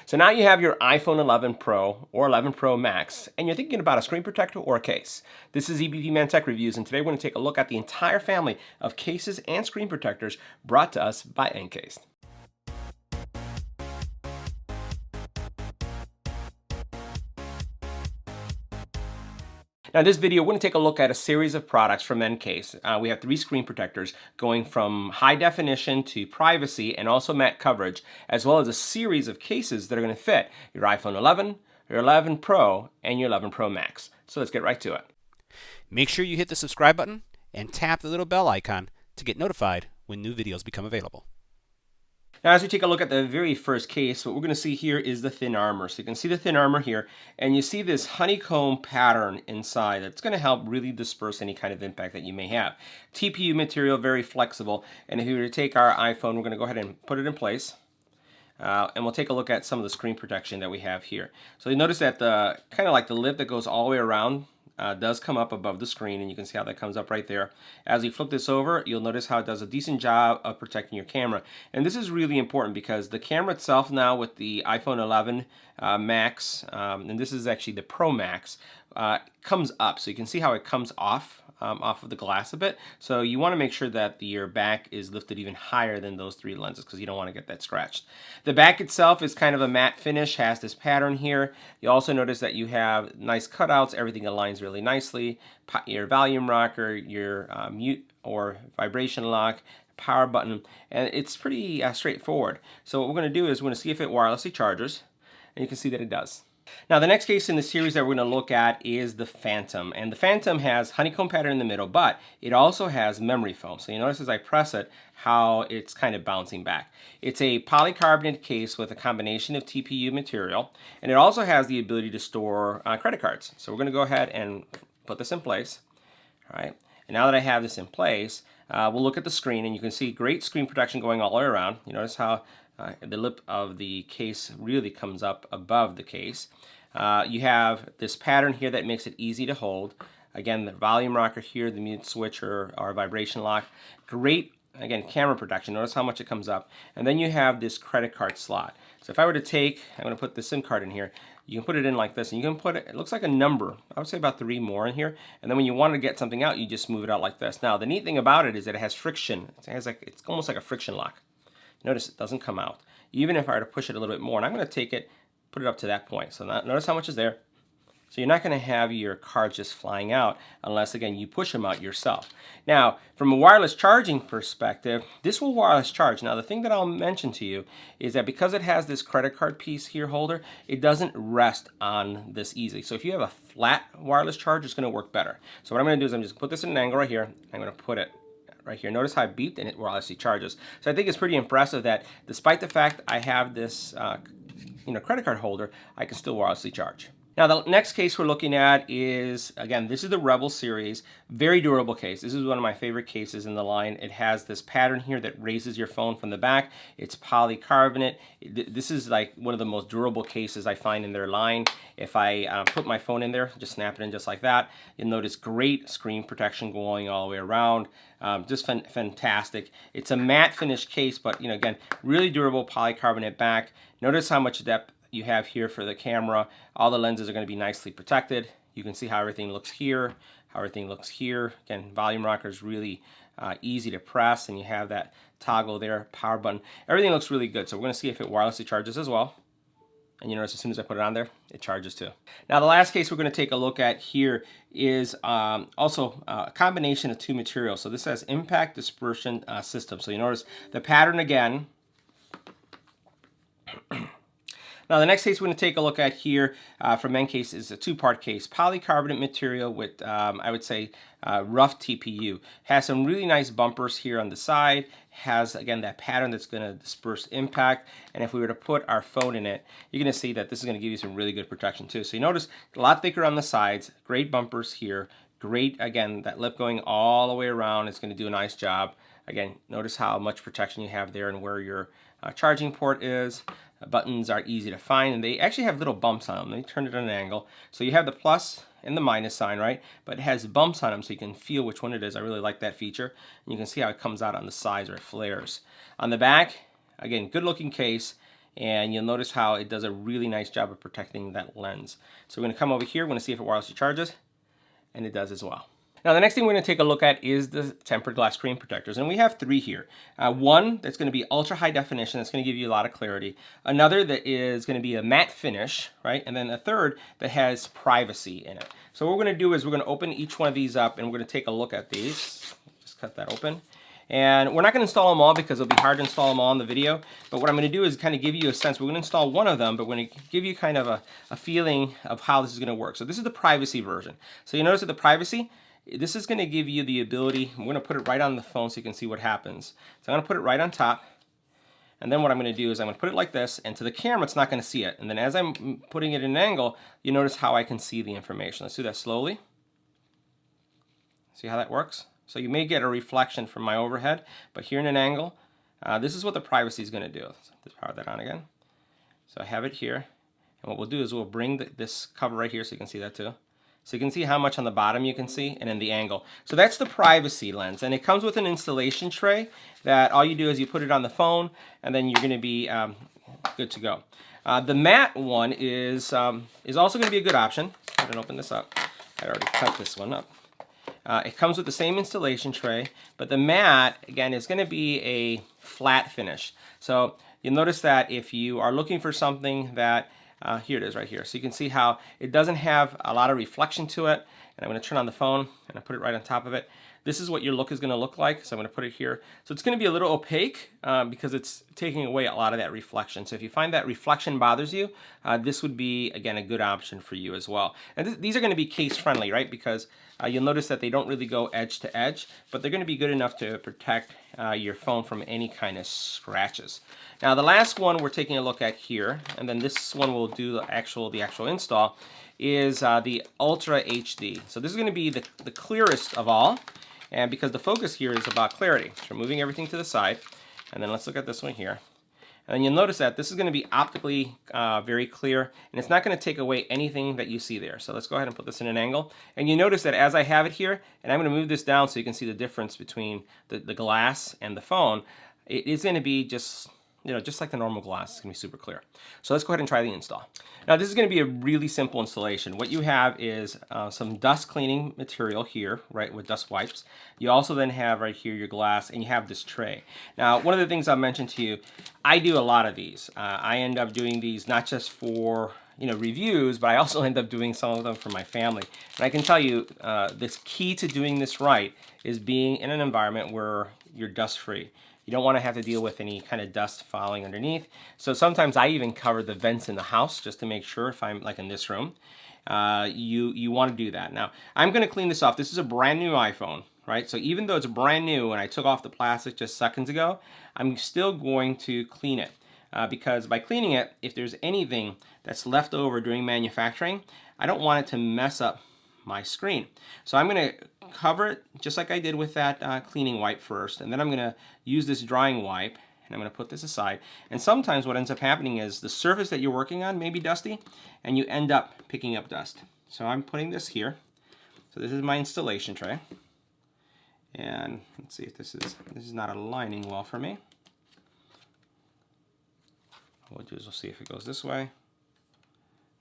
So now you have your iPhone 11 Pro or 11 Pro Max, and you're thinking about a screen protector or a case. This is EBPMAN Tech Reviews, and today we're going to take a look at the entire family of cases and screen protectors brought to us by Encased. Now in this video, we're going to take a look at a series of products from Encased. We have 3 screen protectors going from high definition to privacy and also matte coverage, as well as a series of cases that are going to fit your iPhone 11, your 11 Pro, and your 11 Pro Max. So let's get right to it. Make sure you hit the subscribe button and tap the little bell icon to get notified when new videos become available. Now as we take a look at the very first case, what we're going to see here is the thin armor. So you can see the thin armor here, and you see this honeycomb pattern inside that's going to help really disperse any kind of impact that you may have. TPU material, very flexible, and if we were to take our iPhone, we're going to go ahead and put it in place. And we'll take a look at some of the screen protection that we have here. So you notice that the kind of like the lip that goes all the way around does come up above the screen, and you can see how that comes up right there. As you flip this over, you'll notice how it does a decent job of protecting your camera. And this is really important because the camera itself now with the iPhone 11 Max, and this is actually the Pro Max, comes up. So you can see how it comes off of the glass a bit. So you want to make sure that your back is lifted even higher than those 3 lenses because you don't want to get that scratched. The back itself is kind of a matte finish, has this pattern here. You also notice that you have nice cutouts, everything aligns really nicely. Your volume rocker, your mute or vibration lock, power button, and it's pretty straightforward. So what we're going to do is we're going to see if it wirelessly charges, and you can see that it does. Now the next case in the series that we're going to look at is the Phantom, and the Phantom has honeycomb pattern in the middle, but it also has memory foam. So you notice as I press it how it's kind of bouncing back. It's a polycarbonate case with a combination of TPU material, and it also has the ability to store credit cards. So we're going to go ahead and put this in place. All right, and now that I have this in place, we'll look at the screen, and you can see great screen protection going all the way around. You notice how the lip of the case really comes up above the case. You have this pattern here that makes it easy to hold. Again, the volume rocker here, the mute switch or vibration lock. Great, again, camera protection. Notice how much it comes up. And then you have this credit card slot. So if I were to take, I'm going to put the SIM card in here. You can put it in like this, and you can put it looks like a number. I would say about 3 more in here. And then when you want to get something out, you just move it out like this. Now, the neat thing about it is that it has friction. It's almost like a friction lock. Notice it doesn't come out, even if I were to push it a little bit more. And I'm going to take it, put it up to that point. So notice how much is there. So you're not going to have your cards just flying out unless, again, you push them out yourself. Now, from a wireless charging perspective, this will wireless charge. Now, the thing that I'll mention to you is that because it has this credit card piece here holder, it doesn't rest on this easily. So if you have a flat wireless charge, it's going to work better. So what I'm going to do is I'm just going to put this in an angle right here. I'm going to put it right here. Notice how it beeped and it wirelessly charges. So I think it's pretty impressive that despite the fact I have this credit card holder, I can still wirelessly charge. Now the next case we're looking at is, again, this is the Rebel series, very durable case. This is one of my favorite cases in the line. It has this pattern here that raises your phone from the back. It's polycarbonate. This is like one of the most durable cases I find in their line. If I put my phone in there, just snap it in just like that, you'll notice great screen protection going all the way around. Just fantastic. It's a matte finish case, but again, really durable polycarbonate back. Notice how much depth you have here for the camera. All the lenses are going to be nicely protected. You can see how everything looks here, how everything looks here. Again, volume rocker is really easy to press, and you have that toggle there, power button. Everything looks really good. So we're going to see if it wirelessly charges as well. And you notice as soon as I put it on there, it charges too. Now the last case we're going to take a look at here is also a combination of 2 materials. So this has impact dispersion system. So you notice the pattern again. Now the next case we're going to take a look at here from Encased is a 2-part case. Polycarbonate material with, I would say, rough TPU. Has some really nice bumpers here on the side. Has, again, that pattern that's going to disperse impact. And if we were to put our phone in it, you're going to see that this is going to give you some really good protection too. So you notice a lot thicker on the sides, great bumpers here. Great, again, that lip going all the way around. It's going to do a nice job. Again, notice how much protection you have there and where your charging port is. Buttons are easy to find, and they actually have little bumps on them. They turn it at an angle. So you have the plus and the minus sign, right? But it has bumps on them so you can feel which one it is. I really like that feature. And you can see how it comes out on the sides or it flares. On the back, again, good looking case. and you'll notice how it does a really nice job of protecting that lens. So we're going to come over here, we're going to see if it wirelessly charges, and it does as well. Now the next thing we're going to take a look at is the tempered glass screen protectors, and we have three here. One that's going to be ultra high definition, that's going to give you a lot of clarity. Another that is going to be a matte finish, right? And then a third that has privacy in it. So what we're going to do is we're going to open each one of these up, and we're going to take a look at these. Just cut that open. And we're not going to install them all because it'll be hard to install them all in the video. But what I'm going to do is kind of give you a sense. We're going to install one of them, but we're going to give you kind of a feeling of how this is going to work. So this is the privacy version. So you notice that the privacy, this is going to give you the ability, I'm going to put it right on the phone so you can see what happens. So I'm going to put it right on top. And then what I'm going to do is I'm going to put it like this, and to the camera it's not going to see it. And then as I'm putting it in an angle, you notice how I can see the information. Let's do that slowly. See how that works? So you may get a reflection from my overhead, but here in an angle, this is what the privacy is going to do. Let's power that on again. So I have it here, and what we'll do is we'll bring this cover right here so you can see that too. So you can see how much on the bottom you can see, and then the angle. So that's the privacy lens, and it comes with an installation tray that all you do is you put it on the phone, and then you're going to be good to go. The matte one is also going to be a good option. Go ahead and open this up. I already cut this one up. It comes with the same installation tray, but the matte, again, is going to be a flat finish. So you'll notice that if you are looking for something that, here it is right here. So you can see how it doesn't have a lot of reflection to it. And I'm going to turn on the phone and I put it right on top of it. This is what your look is going to look like. So I'm going to put it here. So it's going to be a little opaque because it's taking away a lot of that reflection. So if you find that reflection bothers you, this would be, again, a good option for you as well. And these are going to be case friendly, right? Because you'll notice that they don't really go edge to edge, but they're going to be good enough to protect your phone from any kind of scratches. Now the last one we're taking a look at here, and then this one will do the actual install, is the Ultra HD. So this is going to be the clearest of all, and because the focus here is about clarity. So we're moving everything to the side, and then let's look at this one here. And then you'll notice that this is going to be optically very clear, and it's not going to take away anything that you see there. So let's go ahead and put this in an angle. And you notice that as I have it here, and I'm going to move this down so you can see the difference between the glass and the phone, it is going to be just like the normal glass. It's going to be super clear. So let's go ahead and try the install. Now this is going to be a really simple installation. What you have is some dust cleaning material here, right, with dust wipes. You also then have right here your glass, and you have this tray. Now one of the things I'll mention to you, I do a lot of these. I end up doing these not just for reviews, but I also end up doing some of them for my family. And I can tell you, this key to doing this right is being in an environment where you're dust free. You don't want to have to deal with any kind of dust falling underneath. So sometimes I even cover the vents in the house just to make sure, if I'm like in this room, you want to do that. Now, I'm going to clean this off. This is a brand new iPhone, right? So even though it's brand new and I took off the plastic just seconds ago, I'm still going to clean it. Because by cleaning it, if there's anything that's left over during manufacturing, I don't want it to mess up my screen. So I'm going to cover it just like I did with that cleaning wipe first, and then I'm going to use this drying wipe, and I'm going to put this aside. And sometimes what ends up happening is the surface that you're working on may be dusty, and you end up picking up dust. So I'm putting this here. So this is my installation tray, and let's see if this is not aligning well for me. What we'll do is we'll see if it goes this way.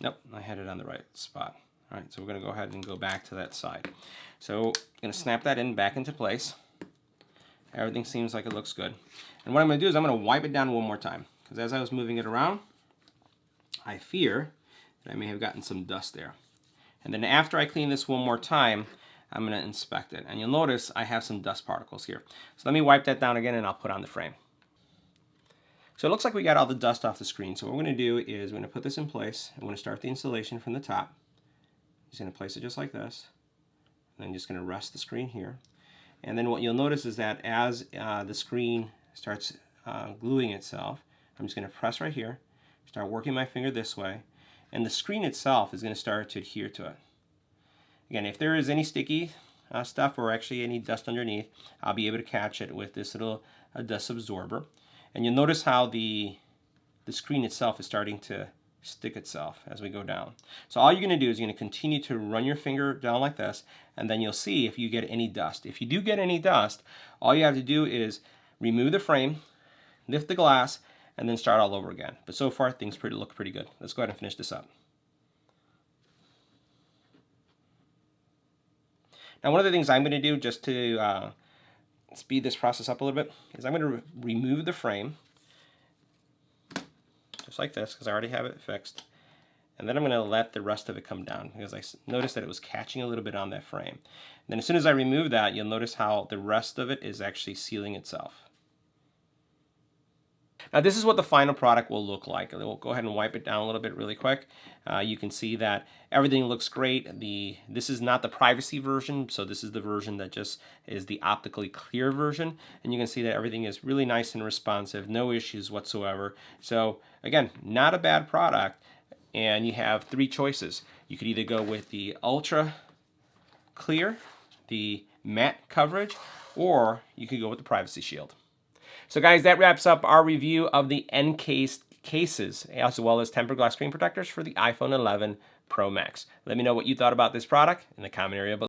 Nope, I had it on the right spot. All right, so we're going to go ahead and go back to that side. So I'm going to snap that back into place. Everything seems like it looks good. And what I'm going to do is I'm going to wipe it down one more time, because as I was moving it around, I fear that I may have gotten some dust there. And then after I clean this one more time, I'm going to inspect it. And you'll notice I have some dust particles here. So let me wipe that down again, and I'll put on the frame. So it looks like we got all the dust off the screen. So what we're going to do is we're going to put this in place. I'm going to start the installation from the top. Just going to place it just like this. And I'm just going to rest the screen here. And then what you'll notice is that as the screen starts gluing itself, I'm just going to press right here, start working my finger this way, and the screen itself is going to start to adhere to it. Again, if there is any sticky stuff or actually any dust underneath, I'll be able to catch it with this little dust absorber. And you'll notice how the screen itself is starting to stick itself as we go down. So all you're going to do is you're going to continue to run your finger down like this, and then you'll see if you get any dust. If you do get any dust, all you have to do is remove the frame, lift the glass, and then start all over again. But so far, things look pretty good. Let's go ahead and finish this up. Now, one of the things I'm going to do just to speed this process up a little bit is I'm going to remove the frame, just like this, because I already have it fixed. And then I'm going to let the rest of it come down because I noticed that it was catching a little bit on that frame. And then as soon as I remove that, you'll notice how the rest of it is actually sealing itself. Now this is what the final product will look like. We'll go ahead and wipe it down a little bit really quick. You can see that everything looks great. This is not the privacy version, so this is the version that just is the optically clear version. And you can see that everything is really nice and responsive, no issues whatsoever. So again, not a bad product. And you have three choices. You could either go with the ultra clear, the matte coverage, or you could go with the privacy shield. So guys, that wraps up our review of the Encased cases, as well as tempered glass screen protectors for the iPhone 11 Pro Max. Let me know what you thought about this product in the comment area below.